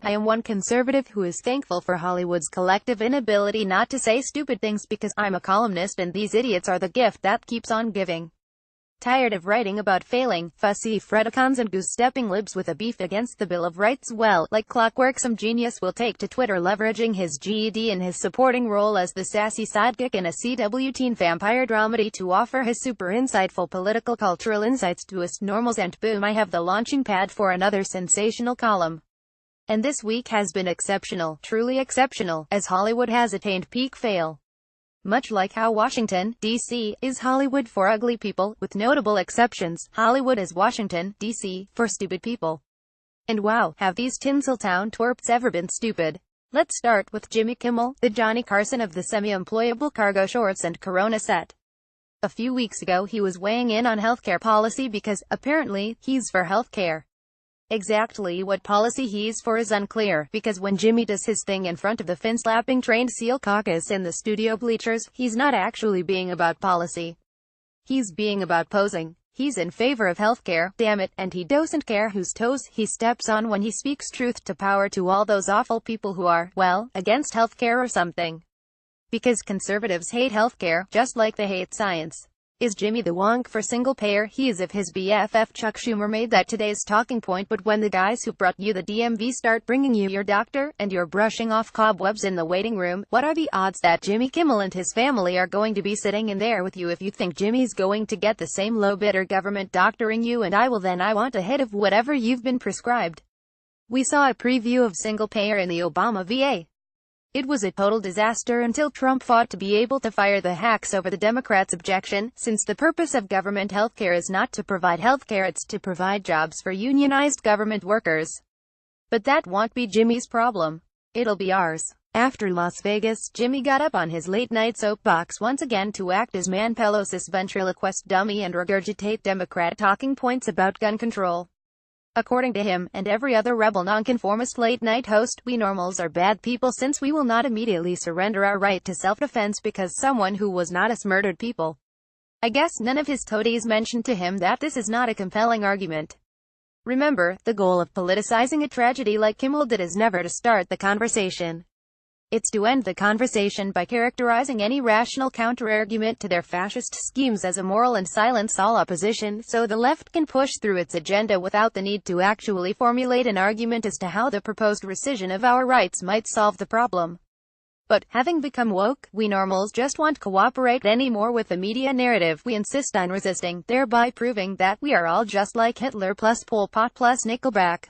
I am one conservative who is thankful for Hollywood's collective inability not to say stupid things because I'm a columnist and these idiots are the gift that keeps on giving. Tired of writing about failing, fussy Fredicons and goose-stepping libs with a beef against the Bill of Rights? Well, like clockwork, some genius will take to Twitter, leveraging his GED and his supporting role as the sassy sidekick in a CW teen vampire dramedy to offer his super insightful political cultural insights to us normals, and boom, I have the launching pad for another sensational column. And this week has been exceptional, truly exceptional, as Hollywood has attained peak fail. Much like how Washington, D.C., is Hollywood for ugly people, with notable exceptions, Hollywood is Washington, D.C., for stupid people. And wow, have these Tinseltown twerps ever been stupid? Let's start with Jimmy Kimmel, the Johnny Carson of the semi-employable cargo shorts and Corona set. A few weeks ago he was weighing in on healthcare policy because, apparently, he's for healthcare. Exactly what policy he's for is unclear, because when Jimmy does his thing in front of the fin-slapping trained SEAL caucus in the studio bleachers, he's not actually being about policy. He's being about posing. He's in favor of healthcare, damn it, and he doesn't care whose toes he steps on when he speaks truth to power to all those awful people who are, well, against healthcare or something. Because conservatives hate healthcare, just like they hate science. Is Jimmy the wonk for single-payer? He is if his BFF Chuck Schumer made that today's talking point, but when the guys who brought you the DMV start bringing you your doctor, and you're brushing off cobwebs in the waiting room, what are the odds that Jimmy Kimmel and his family are going to be sitting in there with you if you think Jimmy's going to get the same low-bidder government doctoring you and I want a hit of whatever you've been prescribed? We saw a preview of single-payer in the Obama VA. It was a total disaster until Trump fought to be able to fire the hacks over the Democrats' objection, since the purpose of government healthcare is not to provide healthcare, it's to provide jobs for unionized government workers. But that won't be Jimmy's problem. It'll be ours. After Las Vegas, Jimmy got up on his late-night soapbox once again to act as Nancy Pelosi's ventriloquist dummy and regurgitate Democrat talking points about gun control. According to him, and every other rebel nonconformist late-night host, we normals are bad people since we will not immediately surrender our right to self-defense because someone who was not us murdered people. I guess none of his toadies mentioned to him that this is not a compelling argument. Remember, the goal of politicizing a tragedy like Kimmel did is never to start the conversation. It's to end the conversation by characterizing any rational counter-argument to their fascist schemes as immoral and silence all opposition, so the left can push through its agenda without the need to actually formulate an argument as to how the proposed rescission of our rights might solve the problem. But, having become woke, we normals just won't cooperate anymore with the media narrative we insist on resisting, thereby proving that we are all just like Hitler plus Pol Pot plus Nickelback.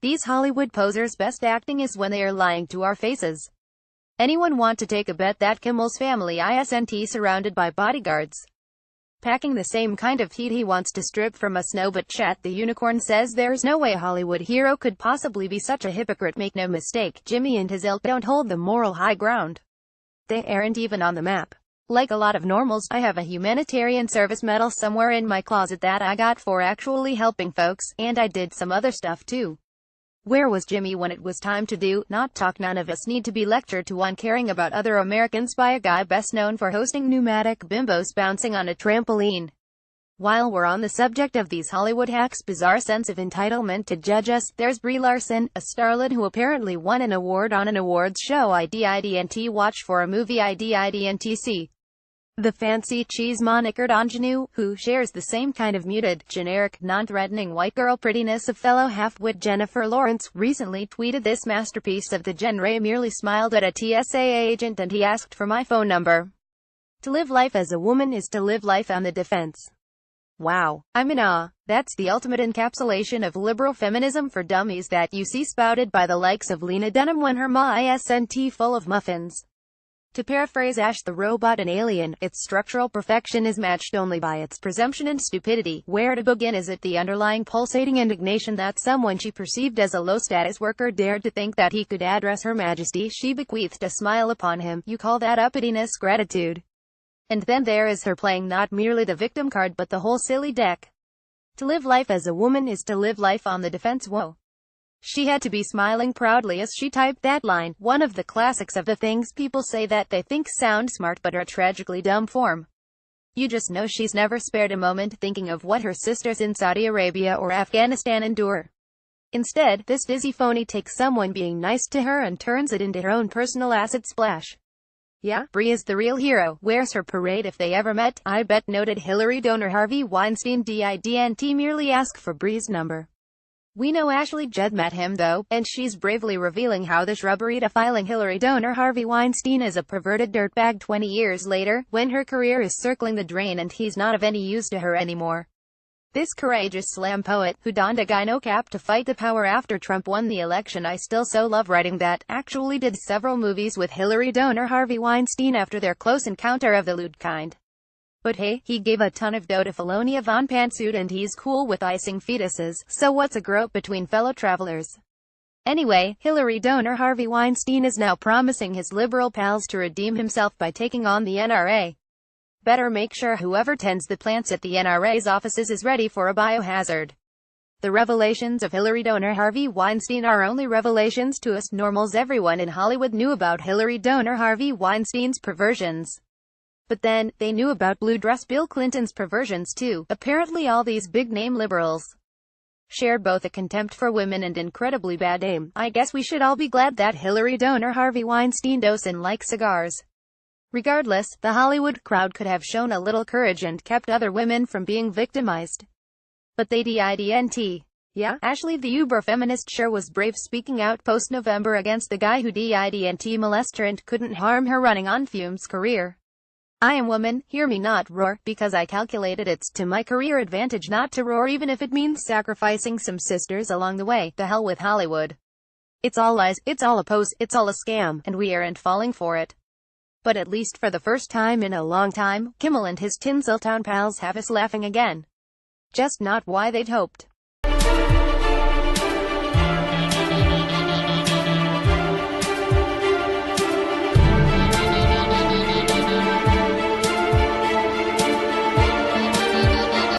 These Hollywood posers' best acting is when they are lying to our faces. Anyone want to take a bet that Kimmel's family isn't surrounded by bodyguards? Packing the same kind of heat he wants to strip from us? No, but Chat the Unicorn says there's no way a Hollywood hero could possibly be such a hypocrite. Make no mistake, Jimmy and his ilk don't hold the moral high ground. They aren't even on the map. Like a lot of normals, I have a humanitarian service medal somewhere in my closet that I got for actually helping folks, and I did some other stuff too. Where was Jimmy when it was time to do, not talk? None of us need to be lectured to on caring about other Americans by a guy best known for hosting pneumatic bimbos bouncing on a trampoline. While we're on the subject of these Hollywood hacks' bizarre sense of entitlement to judge us, there's Brie Larson, a starlet who apparently won an award on an awards show IDIDNT watch for a movie IDIDNTC. The fancy cheese monickered ingenue, who shares the same kind of muted, generic, non-threatening white girl prettiness of fellow half-wit Jennifer Lawrence, recently tweeted this masterpiece of the genre. Merely smiled at a TSA agent and he asked for my phone number. To live life as a woman is to live life on the defense. Wow, I'm in awe. That's the ultimate encapsulation of liberal feminism for dummies that you see spouted by the likes of Lena Dunham when her ma isn't full of muffins. To paraphrase Ash the Robot in Alien, its structural perfection is matched only by its presumption and stupidity. Where to begin? Is it the underlying pulsating indignation that someone she perceived as a low-status worker dared to think that he could address Her Majesty? She bequeathed a smile upon him. You call that uppityness? Gratitude? And then there is her playing not merely the victim card but the whole silly deck. To live life as a woman is to live life on the defense. Whoa. She had to be smiling proudly as she typed that line, one of the classics of the things people say that they think sound smart but are tragically dumb form. You just know she's never spared a moment thinking of what her sisters in Saudi Arabia or Afghanistan endure. Instead, this dizzy phony takes someone being nice to her and turns it into her own personal acid splash. Yeah, Bree is the real hero. Where's her parade if they ever met? I bet, noted Hillary donor Harvey Weinstein. Didn't merely ask for Bree's number. We know Ashley Judd met him though, and she's bravely revealing how the shrubbery to filing Hillary donor Harvey Weinstein as a perverted dirtbag 20 years later, when her career is circling the drain and he's not of any use to her anymore. This courageous slam poet, who donned a gyno cap to fight the power after Trump won the election, I still so love writing that, actually did several movies with Hillary donor Harvey Weinstein after their close encounter of the lewd kind. But hey, he gave a ton of dough to Felonia Von Pantsuit and he's cool with icing fetuses, so what's a grope between fellow travelers? Anyway, Hillary donor Harvey Weinstein is now promising his liberal pals to redeem himself by taking on the NRA. Better make sure whoever tends the plants at the NRA's offices is ready for a biohazard. The revelations of Hillary donor Harvey Weinstein are only revelations to us normals. Everyone in Hollywood knew about Hillary donor Harvey Weinstein's perversions. But then, they knew about blue dress Bill Clinton's perversions too. Apparently all these big-name liberals shared both a contempt for women and incredibly bad aim. I guess we should all be glad that Hillary donor Harvey Weinstein doesn't like cigars. Regardless, the Hollywood crowd could have shown a little courage and kept other women from being victimized. But they didn't. Yeah, Ashley the uber-feminist sure was brave speaking out post-November against the guy who didn't molest her and couldn't harm her running on fumes career. I am woman, hear me not roar, because I calculated it's to my career advantage not to roar even if it means sacrificing some sisters along the way. The hell with Hollywood. It's all lies, it's all a pose, it's all a scam, and we aren't falling for it. But at least for the first time in a long time, Kimmel and his Tinseltown pals have us laughing again. Just not why they'd hoped.